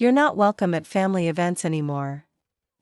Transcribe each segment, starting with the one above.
You're not welcome at family events anymore.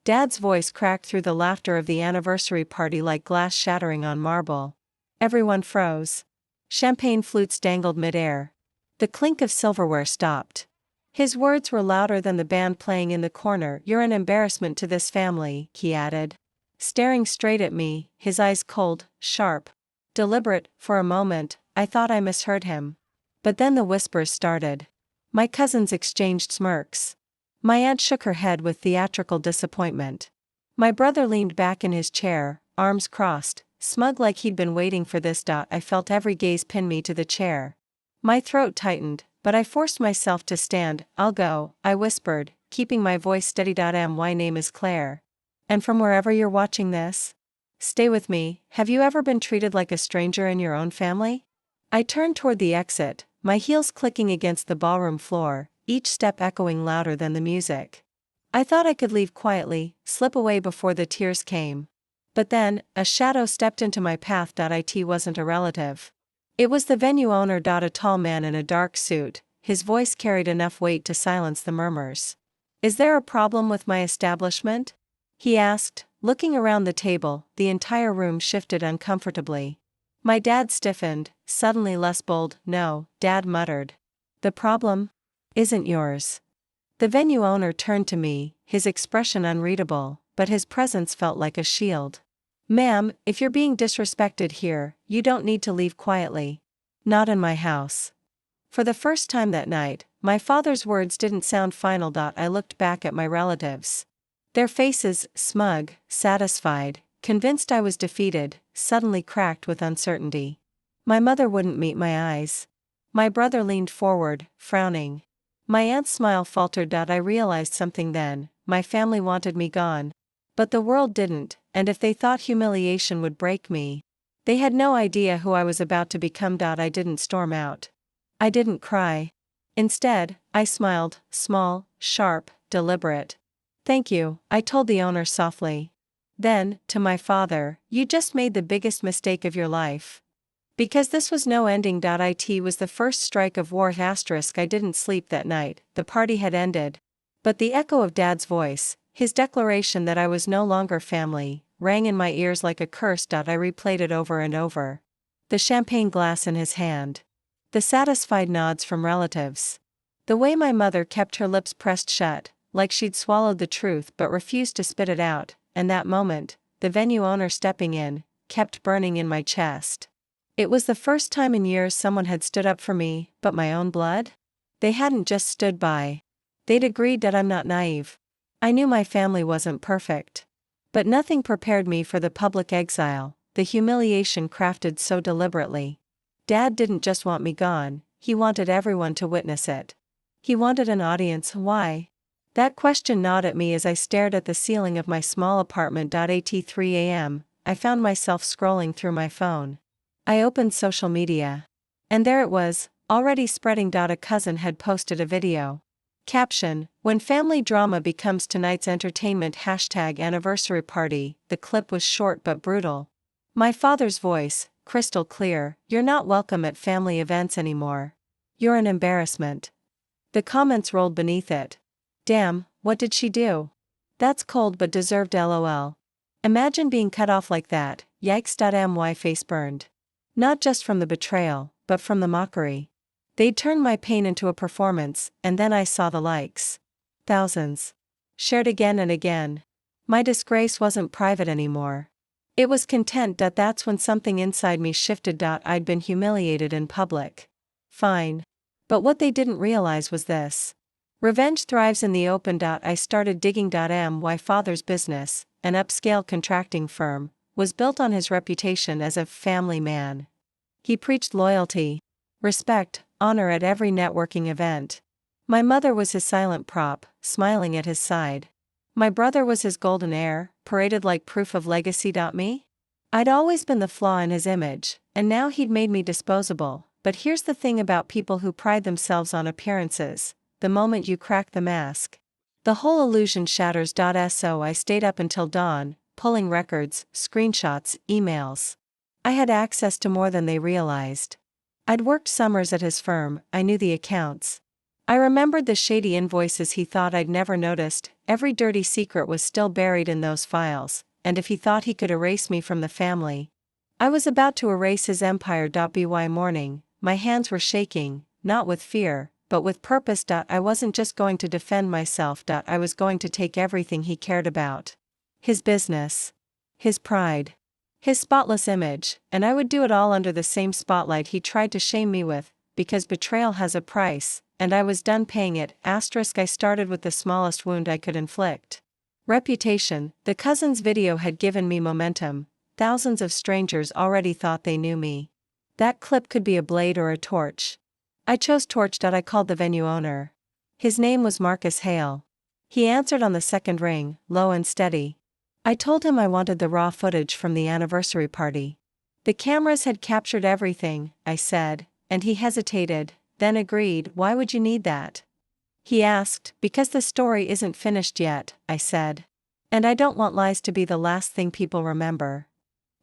Dad's voice cracked through the laughter of the anniversary party like glass shattering on marble. Everyone froze. Champagne flutes dangled midair. The clink of silverware stopped. His words were louder than the band playing in the corner. "You're an embarrassment to this family," he added. Staring straight at me, his eyes cold, sharp, deliberate. For a moment, I thought I misheard him. But then the whispers started. My cousins exchanged smirks. My aunt shook her head with theatrical disappointment. My brother leaned back in his chair, arms crossed, smug like he'd been waiting for this. I felt every gaze pin me to the chair. My throat tightened, but I forced myself to stand. "I'll go," I whispered, keeping my voice steady. "My name is Claire. And from wherever you're watching this, stay with me. Have you ever been treated like a stranger in your own family?" I turned toward the exit, my heels clicking against the ballroom floor, each step echoing louder than the music. I thought I could leave quietly, slip away before the tears came. But then, a shadow stepped into my path. It wasn't a relative. It was the venue owner. A tall man in a dark suit, his voice carried enough weight to silence the murmurs. "Is there a problem with my establishment?" he asked, looking around the table. The entire room shifted uncomfortably. My dad stiffened, suddenly less bold. "No," Dad muttered. "The problem isn't yours." The venue owner turned to me, his expression unreadable, but his presence felt like a shield. "Ma'am, if you're being disrespected here, you don't need to leave quietly. Not in my house." For the first time that night, my father's words didn't sound final. I looked back at my relatives. Their faces, smug, satisfied, convinced I was defeated, suddenly cracked with uncertainty. My mother wouldn't meet my eyes. My brother leaned forward, frowning. My aunt's smile faltered. I realized something then: my family wanted me gone. But the world didn't, and if they thought humiliation would break me, they had no idea who I was about to become. I didn't storm out. I didn't cry. Instead, I smiled, small, sharp, deliberate. "Thank you," I told the owner softly. Then, to my father, "You just made the biggest mistake of your life." Because this was no ending. It was the first strike of war. I didn't sleep that night. The party had ended. But the echo of Dad's voice, his declaration that I was no longer family, rang in my ears like a curse. I replayed it over and over. The champagne glass in his hand. The satisfied nods from relatives. The way my mother kept her lips pressed shut, like she'd swallowed the truth but refused to spit it out, and that moment, the venue owner stepping in, kept burning in my chest. It was the first time in years someone had stood up for me, but my own blood? They hadn't just stood by. They'd agreed that I'm not naive. I knew my family wasn't perfect. But nothing prepared me for the public exile, the humiliation crafted so deliberately. Dad didn't just want me gone, he wanted everyone to witness it. He wanted an audience. Why? That question gnawed at me as I stared at the ceiling of my small apartment. At 3 a.m., I found myself scrolling through my phone. I opened social media. And there it was, already spreading. A cousin had posted a video. Caption: "When family drama becomes tonight's entertainment #anniversary party." The clip was short but brutal. My father's voice, crystal clear: "You're not welcome at family events anymore. You're an embarrassment." The comments rolled beneath it. "Damn, what did she do? That's cold but deserved LOL. Imagine being cut off like that, yikes. My face burned. Not just from the betrayal, but from the mockery. They'd turned my pain into a performance, and then I saw the likes. Thousands. Shared again and again. My disgrace wasn't private anymore. It was content. That's when something inside me shifted. I'd been humiliated in public. Fine. But what they didn't realize was this. Revenge thrives in the open. I started digging. My father's business, an upscale contracting firm, was built on his reputation as a family man. He preached loyalty, respect, honor at every networking event. My mother was his silent prop, smiling at his side. My brother was his golden heir, paraded like proof of legacy. Me? I'd always been the flaw in his image, and now he'd made me disposable. But here's the thing about people who pride themselves on appearances: the moment you crack the mask, the whole illusion shatters. So I stayed up until dawn, pulling records, screenshots, emails. I had access to more than they realized. I'd worked summers at his firm, I knew the accounts. I remembered the shady invoices he thought I'd never noticed. Every dirty secret was still buried in those files, and if he thought he could erase me from the family, I was about to erase his empire. By morning, my hands were shaking, not with fear, but with purpose. I wasn't just going to defend myself. I was going to take everything he cared about. His business, his pride, his spotless image, and I would do it all under the same spotlight he tried to shame me with, because betrayal has a price, and I was done paying it. I started with the smallest wound I could inflict. Reputation. The cousin's video had given me momentum. Thousands of strangers already thought they knew me. That clip could be a blade or a torch. I chose torch. I called the venue owner. His name was Marcus Hale. He answered on the second ring, low and steady. I told him I wanted the raw footage from the anniversary party. The cameras had captured everything, I said, and he hesitated, then agreed. Why would you need that? He asked. Because the story isn't finished yet, I said. And I don't want lies to be the last thing people remember.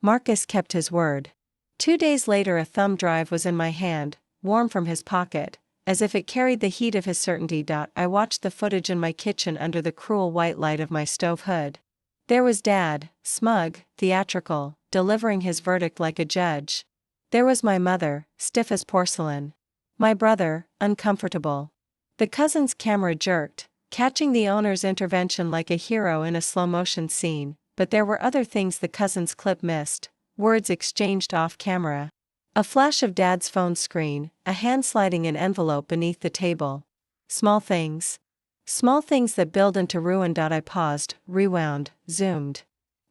Marcus kept his word. 2 days later, a thumb drive was in my hand, warm from his pocket, as if it carried the heat of his certainty. I watched the footage in my kitchen under the cruel white light of my stove hood. There was Dad, smug, theatrical, delivering his verdict like a judge. There was my mother, stiff as porcelain. My brother, uncomfortable. The cousin's camera jerked, catching the owner's intervention like a hero in a slow-motion scene, but there were other things the cousin's clip missed, words exchanged off-camera. A flash of Dad's phone screen, a hand sliding an envelope beneath the table. Small things. Small things that build into ruin. I paused, rewound, zoomed.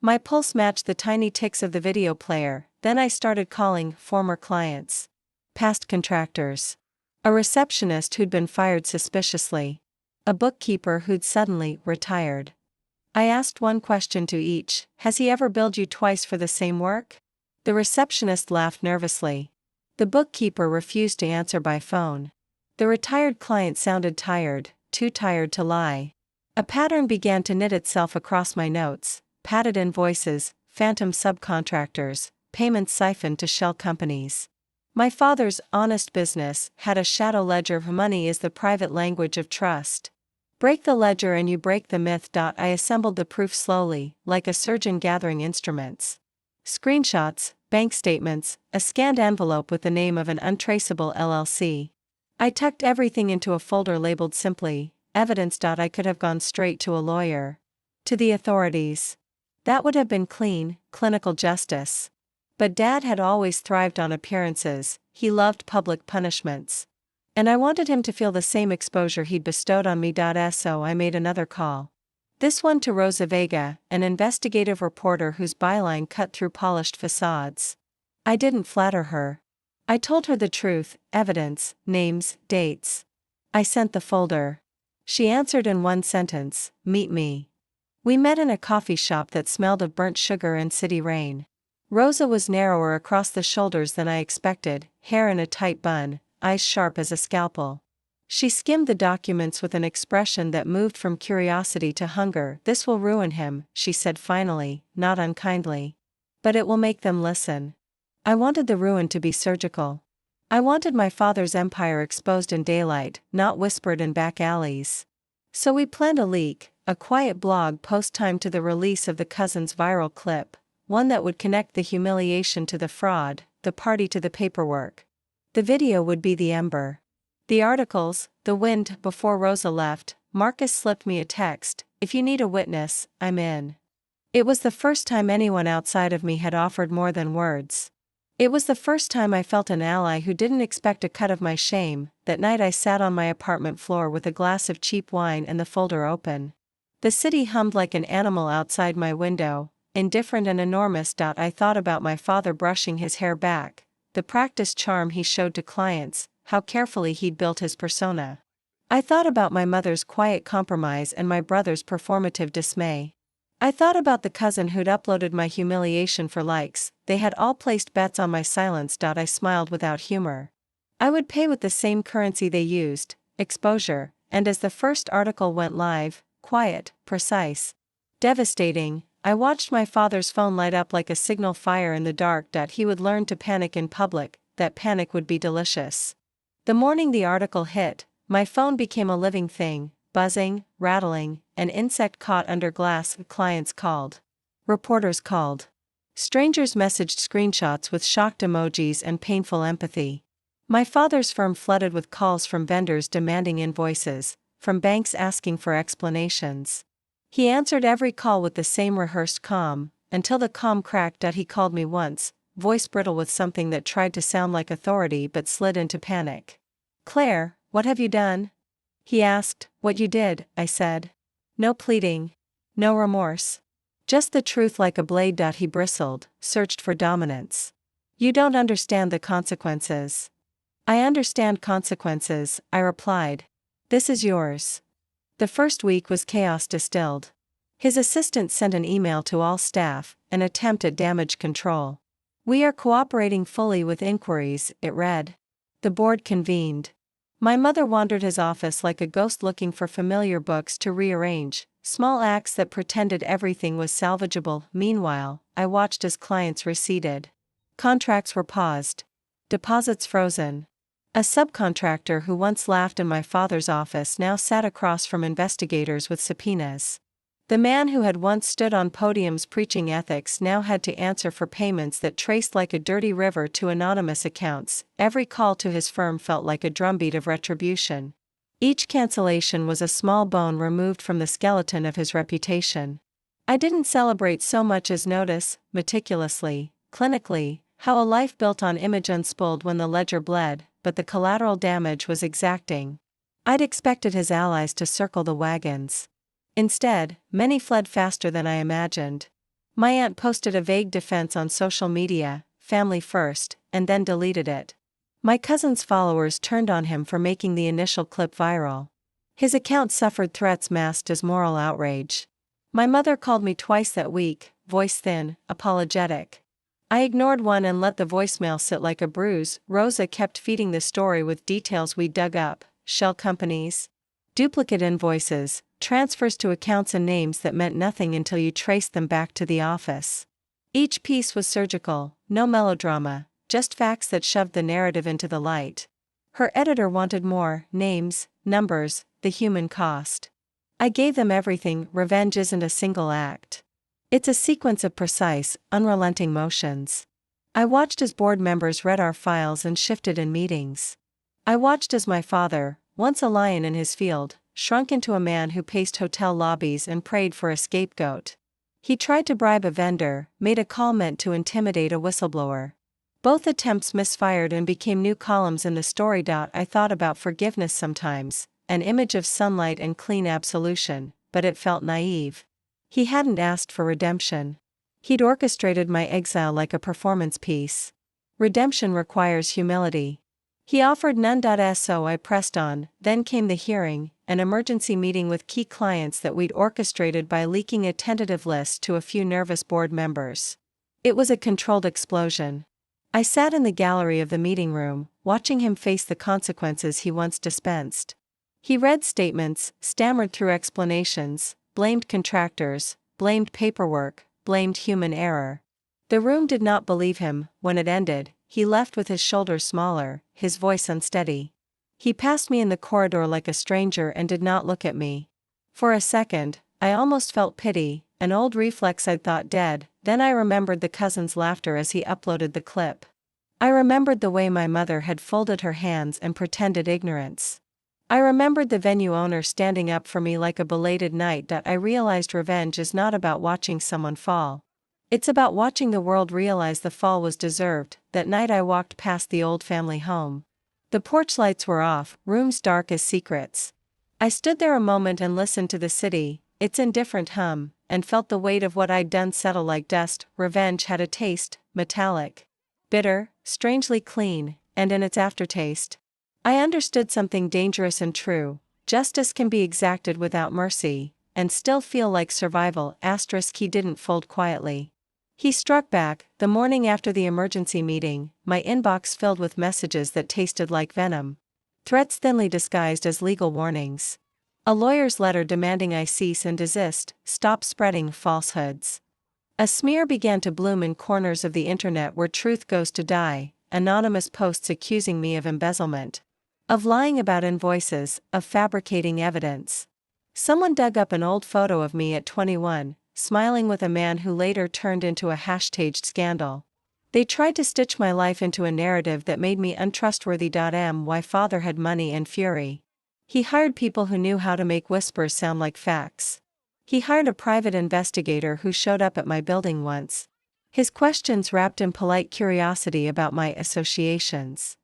My pulse matched the tiny ticks of the video player. Then I started calling former clients. Past contractors. A receptionist who'd been fired suspiciously. A bookkeeper who'd suddenly retired. I asked one question to each. Has he ever billed you twice for the same work? The receptionist laughed nervously. The bookkeeper refused to answer by phone. The retired client sounded tired, too tired to lie. A pattern began to knit itself across my notes. Padded invoices, phantom subcontractors, payments siphoned to shell companies. My father's honest business had a shadow ledger. Money is the private language of trust. Break the ledger and you break the myth. I assembled the proof slowly, like a surgeon gathering instruments. Screenshots, bank statements, a scanned envelope with the name of an untraceable LLC. I tucked everything into a folder labeled simply, evidence. I could have gone straight to a lawyer. To the authorities. That would have been clean, clinical justice. But Dad had always thrived on appearances. He loved public punishments. And I wanted him to feel the same exposure he'd bestowed on me. So I made another call. This one to Rosa Vega, an investigative reporter whose byline cut through polished facades. I didn't flatter her. I told her the truth, evidence, names, dates. I sent the folder. She answered in one sentence, meet me. We met in a coffee shop that smelled of burnt sugar and city rain. Rosa was narrower across the shoulders than I expected, hair in a tight bun, eyes sharp as a scalpel. She skimmed the documents with an expression that moved from curiosity to hunger. This will ruin him, she said finally, not unkindly. But it will make them listen. I wanted the ruin to be surgical. I wanted my father's empire exposed in daylight, not whispered in back alleys. So we planned a leak, a quiet blog post timed to the release of the cousin's viral clip, one that would connect the humiliation to the fraud, the party to the paperwork. The video would be the ember. The articles, the wind. Before Rosa left, Marcus slipped me a text, if you need a witness, I'm in. It was the first time anyone outside of me had offered more than words. It was the first time I felt an ally who didn't expect a cut of my shame. That night I sat on my apartment floor with a glass of cheap wine and the folder open. The city hummed like an animal outside my window, indifferent and enormous. I thought about my father brushing his hair back, the practiced charm he showed to clients, how carefully he'd built his persona. I thought about my mother's quiet compromise and my brother's performative dismay. I thought about the cousin who'd uploaded my humiliation for likes. They had all placed bets on my silence. I smiled without humor. I would pay with the same currency they used, exposure, and as the first article went live, quiet, precise, devastating, I watched my father's phone light up like a signal fire in the dark. He would learn to panic in public, that panic would be delicious. The morning the article hit, My phone became a living thing, buzzing, rattling, an insect caught under glass. Clients called. Reporters called. Strangers messaged screenshots with shocked emojis and painful empathy. My father's firm flooded with calls from vendors demanding invoices, from banks asking for explanations. He answered every call with the same rehearsed calm, until the calm cracked. He called me once, voice brittle with something that tried to sound like authority but slid into panic. "Claire, what have you done?" He asked. "What you did," I said. No pleading. No remorse. Just the truth like a blade. He bristled, searched for dominance. "You don't understand the consequences." "I understand consequences," I replied. "This is yours." The first week was chaos distilled. His assistant sent an email to all staff, an attempt at damage control. "We are cooperating fully with inquiries," it read. The board convened. My mother wandered his office like a ghost looking for familiar books to rearrange, small acts that pretended everything was salvageable. Meanwhile, I watched as clients receded. Contracts were paused. Deposits frozen. A subcontractor who once laughed in my father's office now sat across from investigators with subpoenas. The man who had once stood on podiums preaching ethics now had to answer for payments that traced like a dirty river to anonymous accounts. Every call to his firm felt like a drumbeat of retribution. Each cancellation was a small bone removed from the skeleton of his reputation. I didn't celebrate so much as notice, meticulously, clinically, how a life built on image unspooled when the ledger bled, but the collateral damage was exacting. I'd expected his allies to circle the wagons. Instead, many fled faster than I imagined. My aunt posted a vague defense on social media, family first, and then deleted it. My cousin's followers turned on him for making the initial clip viral. His account suffered threats masked as moral outrage. My mother called me twice that week, voice thin, apologetic. I ignored one and let the voicemail sit like a bruise. Rosa kept feeding the story with details we dug up: shell companies, duplicate invoices, transfers to accounts, and names that meant nothing until you traced them back to the office. Each piece was surgical, no melodrama, just facts that shoved the narrative into the light. Her editor wanted more: names, numbers, the human cost. I gave them everything. Revenge isn't a single act. It's a sequence of precise, unrelenting motions. I watched as board members read our files and shifted in meetings. I watched as my father, once a lion in his field, shrunk into a man who paced hotel lobbies and prayed for a scapegoat. He tried to bribe a vendor, made a call meant to intimidate a whistleblower. Both attempts misfired and became new columns in the story. I thought about forgiveness sometimes, an image of sunlight and clean absolution, but it felt naive. He hadn't asked for redemption. He'd orchestrated my exile like a performance piece. Redemption requires humility. He offered none. So I pressed on. Then came the hearing, an emergency meeting with key clients that we'd orchestrated by leaking a tentative list to a few nervous board members. It was a controlled explosion. I sat in the gallery of the meeting room, watching him face the consequences he once dispensed. He read statements, stammered through explanations, blamed contractors, blamed paperwork, blamed human error. The room did not believe him. When it ended, he left with his shoulders smaller, his voice unsteady. He passed me in the corridor like a stranger and did not look at me. For a second, I almost felt pity, an old reflex I'd thought dead. Then I remembered the cousin's laughter as he uploaded the clip. I remembered the way my mother had folded her hands and pretended ignorance. I remembered the venue owner standing up for me like a belated knight. I realized revenge is not about watching someone fall. It's about watching the world realize the fall was deserved. That night I walked past the old family home. The porch lights were off, rooms dark as secrets. I stood there a moment and listened to the city, its indifferent hum, and felt the weight of what I'd done settle like dust. Revenge had a taste, metallic, bitter, strangely clean, and in its aftertaste, I understood something dangerous and true: justice can be exacted without mercy, and still feel like survival. He didn't fold quietly. He struck back. The morning after the emergency meeting, my inbox filled with messages that tasted like venom. Threats thinly disguised as legal warnings. A lawyer's letter demanding I cease and desist, stop spreading falsehoods. A smear began to bloom in corners of the internet where truth goes to die, anonymous posts accusing me of embezzlement. Of lying about invoices, of fabricating evidence. Someone dug up an old photo of me at 21, smiling with a man who later turned into a hashtagged scandal. They tried to stitch my life into a narrative that made me untrustworthy. My father had money and fury. He hired people who knew how to make whispers sound like facts. He hired a private investigator who showed up at my building once. His questions wrapped in polite curiosity about my associations.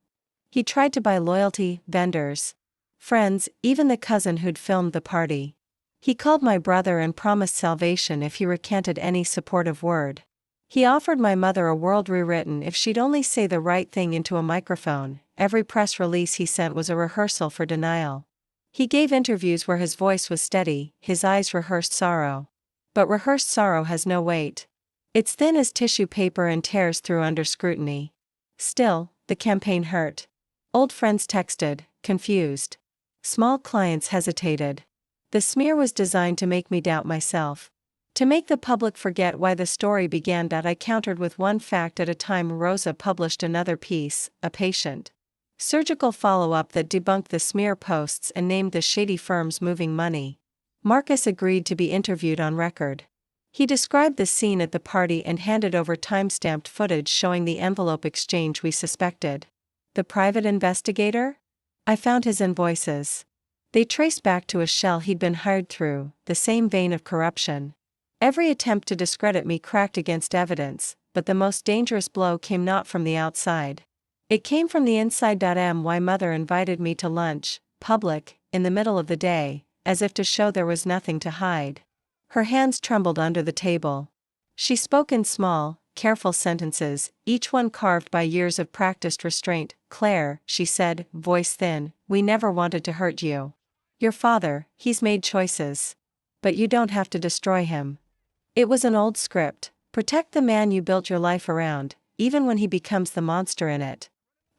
He tried to buy loyalty, vendors, friends, even the cousin who'd filmed the party. He called my brother and promised salvation if he recanted any supportive word. He offered my mother a world rewritten if she'd only say the right thing into a microphone. Every press release he sent was a rehearsal for denial. He gave interviews where his voice was steady, his eyes rehearsed sorrow. But rehearsed sorrow has no weight. It's thin as tissue paper and tears through under scrutiny. Still, the campaign hurt. Old friends texted, confused. Small clients hesitated. The smear was designed to make me doubt myself. To make the public forget why the story began. I countered with one fact at a time. Rosa published another piece, a patient surgical follow-up that debunked the smear posts and named the shady firms moving money. Marcus agreed to be interviewed on record. He described the scene at the party and handed over time-stamped footage showing the envelope exchange we suspected. The private investigator? I found his invoices. They traced back to a shell he'd been hired through, the same vein of corruption. Every attempt to discredit me cracked against evidence, but the most dangerous blow came not from the outside. It came from the inside. My mother invited me to lunch, public, in the middle of the day, as if to show there was nothing to hide. Her hands trembled under the table. She spoke in small, careful sentences, each one carved by years of practiced restraint. "Claire," she said, voice thin, "we never wanted to hurt you. Your father, he's made choices. But you don't have to destroy him." It was an old script: protect the man you built your life around, even when he becomes the monster in it.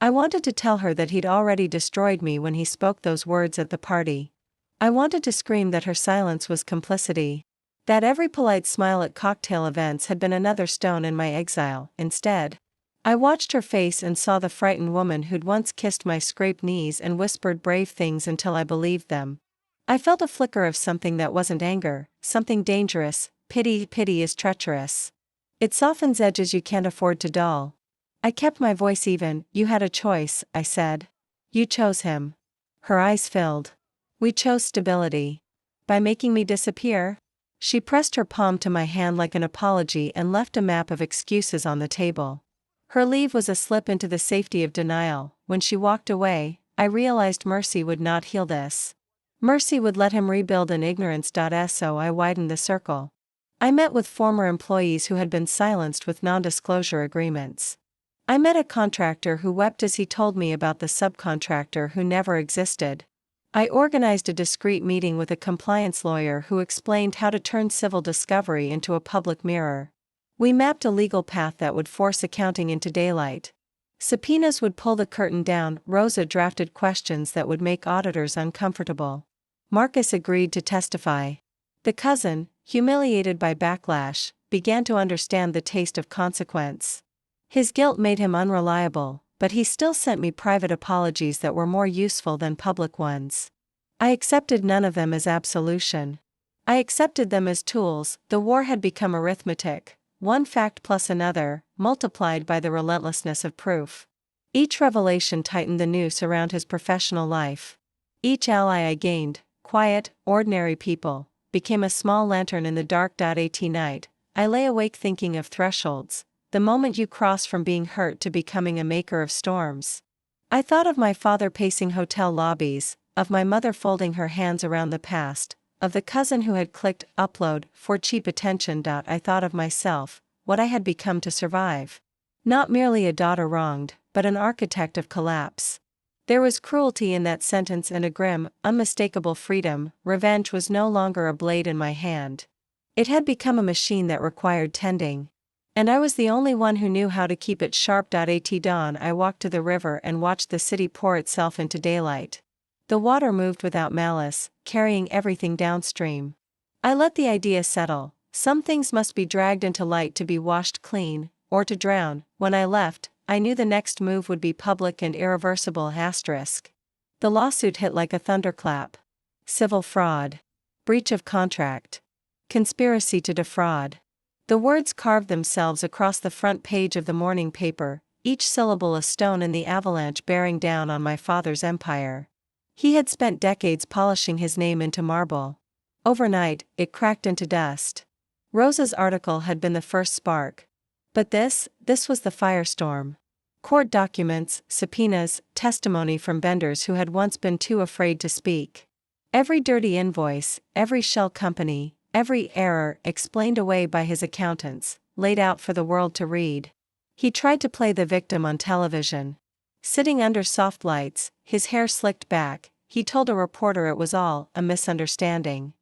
I wanted to tell her that he'd already destroyed me when he spoke those words at the party. I wanted to scream that her silence was complicity. That every polite smile at cocktail events had been another stone in my exile. Instead, I watched her face and saw the frightened woman who'd once kissed my scraped knees and whispered brave things until I believed them. I felt a flicker of something that wasn't anger, something dangerous. Pity. Pity is treacherous. It softens edges you can't afford to dull. I kept my voice even. "You had a choice," I said. "You chose him." Her eyes filled. "We chose stability. By making me disappear?" She pressed her palm to my hand like an apology and left a map of excuses on the table. Her leave was a slip into the safety of denial. When she walked away, I realized mercy would not heal this. Mercy would let him rebuild in ignorance. So I widened the circle. I met with former employees who had been silenced with non-disclosure agreements. I met a contractor who wept as he told me about the subcontractor who never existed. I organized a discreet meeting with a compliance lawyer who explained how to turn civil discovery into a public mirror. We mapped a legal path that would force accounting into daylight. Subpoenas would pull the curtain down. Rosa drafted questions that would make auditors uncomfortable. Marcus agreed to testify. The cousin, humiliated by backlash, began to understand the taste of consequence. His guilt made him unreliable, but he still sent me private apologies that were more useful than public ones. I accepted none of them as absolution. I accepted them as tools. The war had become arithmetic, one fact plus another, multiplied by the relentlessness of proof. Each revelation tightened the noose around his professional life. Each ally I gained, quiet, ordinary people, became a small lantern in the dark. At night, I lay awake thinking of thresholds, the moment you cross from being hurt to becoming a maker of storms. I thought of my father pacing hotel lobbies, of my mother folding her hands around the past, of the cousin who had clicked upload for cheap attention. I thought of myself, what I had become to survive. Not merely a daughter wronged, but an architect of collapse. There was cruelty in that sentence and a grim, unmistakable freedom. Revenge was no longer a blade in my hand. It had become a machine that required tending. And I was the only one who knew how to keep it sharp. At dawn I walked to the river and watched the city pour itself into daylight. The water moved without malice, carrying everything downstream. I let the idea settle: some things must be dragged into light to be washed clean, or to drown. When I left, I knew the next move would be public and irreversible. The lawsuit hit like a thunderclap. Civil fraud. Breach of contract. Conspiracy to defraud. The words carved themselves across the front page of the morning paper, each syllable a stone in the avalanche bearing down on my father's empire. He had spent decades polishing his name into marble. Overnight, it cracked into dust. Rosa's article had been the first spark. But this was the firestorm. Court documents, subpoenas, testimony from vendors who had once been too afraid to speak. Every dirty invoice, every shell company, every error explained away by his accountants, laid out for the world to read. He tried to play the victim on television. Sitting under soft lights, his hair slicked back, he told a reporter it was all a misunderstanding.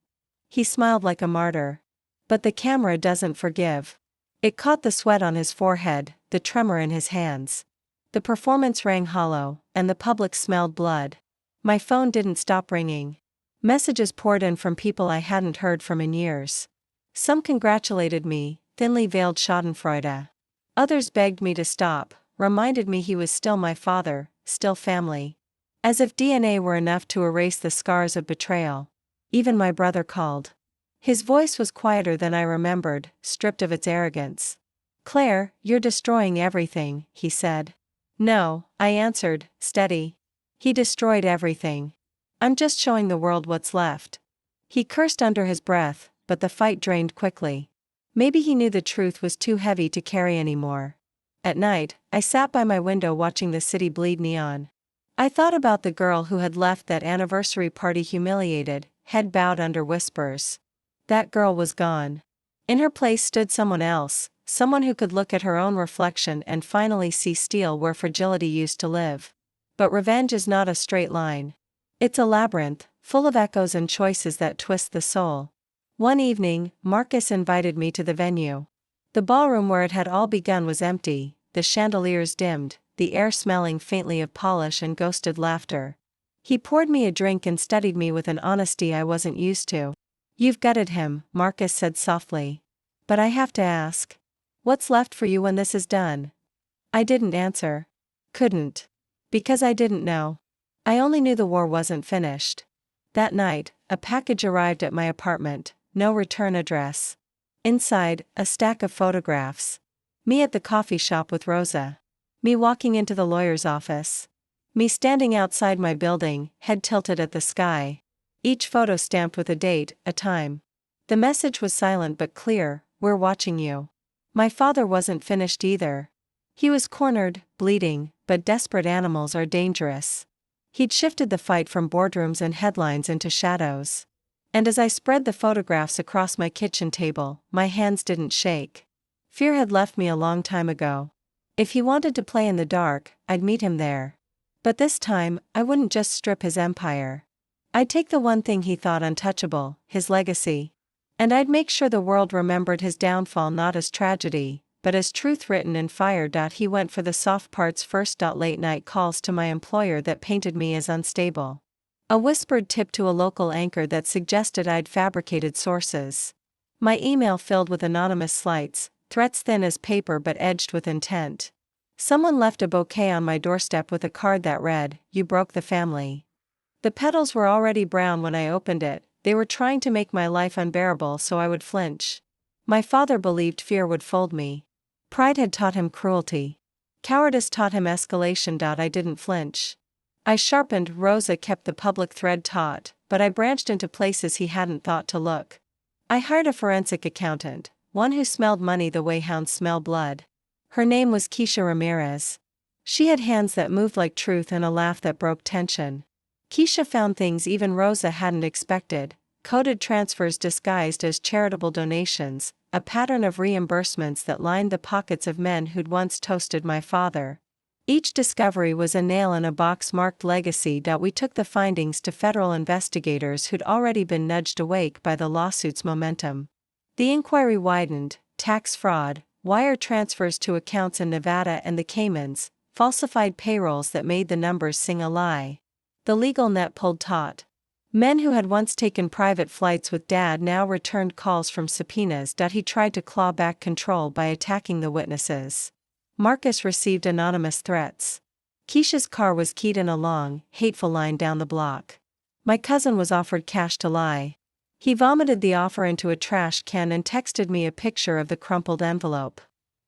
He smiled like a martyr. But the camera doesn't forgive. It caught the sweat on his forehead, the tremor in his hands. The performance rang hollow, and the public smelled blood. My phone didn't stop ringing. Messages poured in from people I hadn't heard from in years. Some congratulated me, thinly veiled schadenfreude. Others begged me to stop, reminded me he was still my father, still family. As if DNA were enough to erase the scars of betrayal. Even my brother called. His voice was quieter than I remembered, stripped of its arrogance. "Claire, you're destroying everything," he said. "No," I answered, steady. "He destroyed everything. I'm just showing the world what's left." He cursed under his breath, but the fight drained quickly. Maybe he knew the truth was too heavy to carry anymore. At night, I sat by my window watching the city bleed neon. I thought about the girl who had left that anniversary party humiliated, head bowed under whispers. That girl was gone. In her place stood someone else, someone who could look at her own reflection and finally see steel where fragility used to live. But revenge is not a straight line. It's a labyrinth, full of echoes and choices that twist the soul. One evening, Marcus invited me to the venue. The ballroom where it had all begun was empty, the chandeliers dimmed, the air smelling faintly of polish and ghosted laughter. He poured me a drink and studied me with an honesty I wasn't used to. "You've gutted him," Marcus said softly. "But I have to ask. What's left for you when this is done?" I didn't answer. Couldn't. Because I didn't know. I only knew the war wasn't finished. That night, a package arrived at my apartment, no return address. Inside, a stack of photographs. Me at the coffee shop with Rosa. Me walking into the lawyer's office. Me standing outside my building, head tilted at the sky. Each photo stamped with a date, a time. The message was silent but clear: "We're watching you." My father wasn't finished either. He was cornered, bleeding, but desperate animals are dangerous. He'd shifted the fight from boardrooms and headlines into shadows. And as I spread the photographs across my kitchen table, my hands didn't shake. Fear had left me a long time ago. If he wanted to play in the dark, I'd meet him there. But this time, I wouldn't just strip his empire. I'd take the one thing he thought untouchable, his legacy. And I'd make sure the world remembered his downfall not as tragedy, but as truth written in fire. He went for the soft parts first. Late night calls to my employer that painted me as unstable. A whispered tip to a local anchor that suggested I'd fabricated sources. My email filled with anonymous slights, threats thin as paper but edged with intent. Someone left a bouquet on my doorstep with a card that read, "You broke the family." The petals were already brown when I opened it. They were trying to make my life unbearable so I would flinch. My father believed fear would fold me. Pride had taught him cruelty. Cowardice taught him escalation. I didn't flinch. I sharpened. Rosa kept the public thread taut, but I branched into places he hadn't thought to look. I hired a forensic accountant, one who smelled money the way hounds smell blood. Her name was Keisha Ramirez. She had hands that moved like truth and a laugh that broke tension. Keisha found things even Rosa hadn't expected: coded transfers disguised as charitable donations, a pattern of reimbursements that lined the pockets of men who'd once toasted my father. Each discovery was a nail in a box marked legacy. We took the findings to federal investigators who'd already been nudged awake by the lawsuit's momentum. The inquiry widened: tax fraud, wire transfers to accounts in Nevada and the Caymans, falsified payrolls that made the numbers sing a lie. The legal net pulled taut. Men who had once taken private flights with Dad now returned calls from subpoenas. He tried to claw back control by attacking the witnesses. Marcus received anonymous threats. Keisha's car was keyed in a long, hateful line down the block. My cousin was offered cash to lie. He vomited the offer into a trash can and texted me a picture of the crumpled envelope.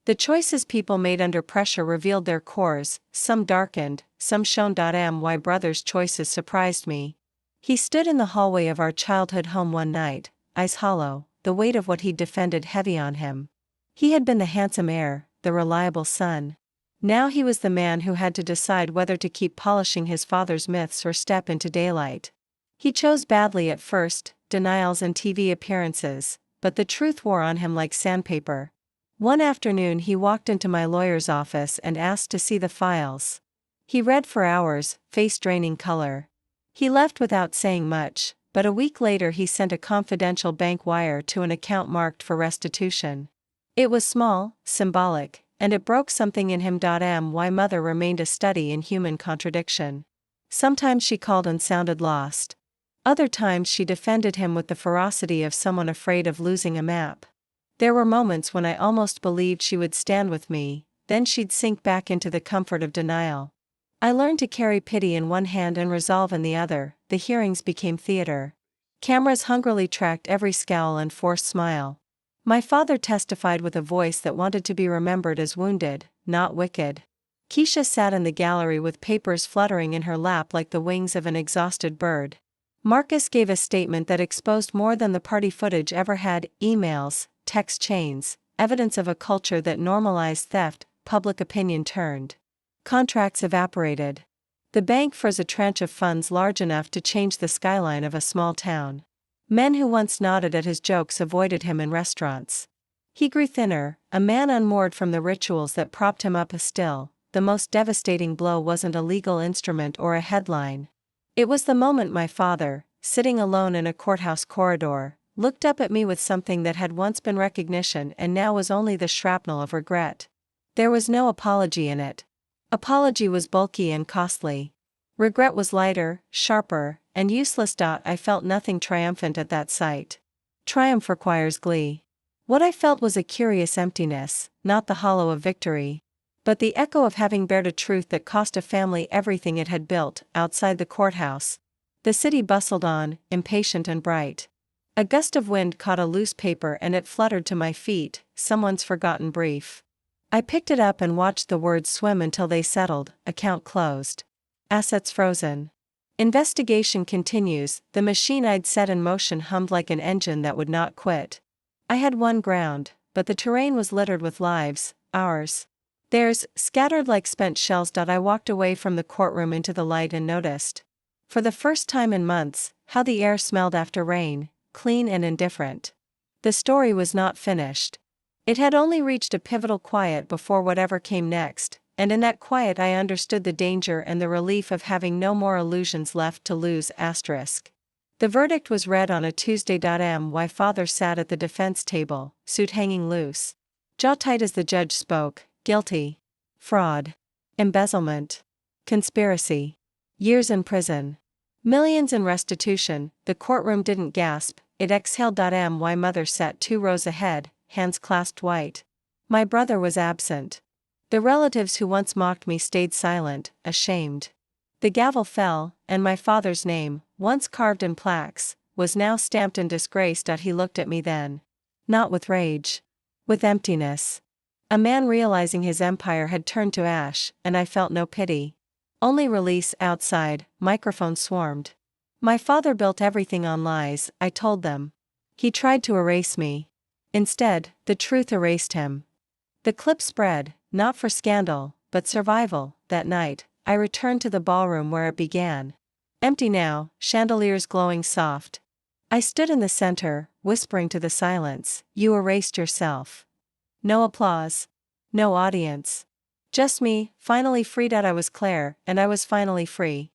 The choices people made under pressure revealed their cores, some darkened, some shone. My brother's choices surprised me. He stood in the hallway of our childhood home one night, eyes hollow, the weight of what he'd defended heavy on him. He had been the handsome heir, the reliable son. Now he was the man who had to decide whether to keep polishing his father's myths or step into daylight. He chose badly at first, denials and TV appearances, but the truth wore on him like sandpaper. One afternoon he walked into my lawyer's office and asked to see the files. He read for hours, face draining color. He left without saying much, but a week later he sent a confidential bank wire to an account marked for restitution. It was small, symbolic, and it broke something in him. My mother remained a study in human contradiction. Sometimes she called and sounded lost. Other times she defended him with the ferocity of someone afraid of losing a map. There were moments when I almost believed she would stand with me, then she'd sink back into the comfort of denial. I learned to carry pity in one hand and resolve in the other. The hearings became theater. Cameras hungrily tracked every scowl and forced smile. My father testified with a voice that wanted to be remembered as wounded, not wicked. Keisha sat in the gallery with papers fluttering in her lap like the wings of an exhausted bird. Marcus gave a statement that exposed more than the party footage ever had: emails, text chains, evidence of a culture that normalized theft. Public opinion turned. Contracts evaporated. The bank froze a tranche of funds large enough to change the skyline of a small town. Men who once nodded at his jokes avoided him in restaurants. He grew thinner, a man unmoored from the rituals that propped him up. Still, the most devastating blow wasn't a legal instrument or a headline. It was the moment my father, sitting alone in a courthouse corridor, looked up at me with something that had once been recognition and now was only the shrapnel of regret. There was no apology in it. Apology was bulky and costly. Regret was lighter, sharper, and useless. I felt nothing triumphant at that sight. Triumph requires glee. What I felt was a curious emptiness, not the hollow of victory, but the echo of having bared a truth that cost a family everything it had built. Outside the courthouse, the city bustled on, impatient and bright. A gust of wind caught a loose paper and it fluttered to my feet, someone's forgotten brief. I picked it up and watched the words swim until they settled: account closed. Assets frozen. Investigation continues. The machine I'd set in motion hummed like an engine that would not quit. I had won ground, but the terrain was littered with lives, ours. Theirs, scattered like spent shells. I walked away from the courtroom into the light and noticed, for the first time in months, how the air smelled after rain, clean and indifferent. The story was not finished. It had only reached a pivotal quiet before whatever came next, and in that quiet I understood the danger and the relief of having no more illusions left to lose. The verdict was read on a Tuesday. My father sat at the defense table, suit hanging loose. Jaw tight as the judge spoke: guilty. Fraud. Embezzlement. Conspiracy. Years in prison. Millions in restitution. The courtroom didn't gasp, it exhaled. My mother sat 2 rows ahead, hands clasped white. My brother was absent. The relatives who once mocked me stayed silent, ashamed. The gavel fell, and my father's name, once carved in plaques, was now stamped in disgrace. He looked at me then. Not with rage. With emptiness. A man realizing his empire had turned to ash, and I felt no pity. Only release. Outside, microphones swarmed. My father built everything on lies, I told them. He tried to erase me. Instead, the truth erased him. The clip spread, not for scandal, but survival. That night, I returned to the ballroom where it began. Empty now, chandeliers glowing soft. I stood in the center, whispering to the silence, "You erased yourself." No applause. No audience. Just me, finally freed. I was Claire, and I was finally free.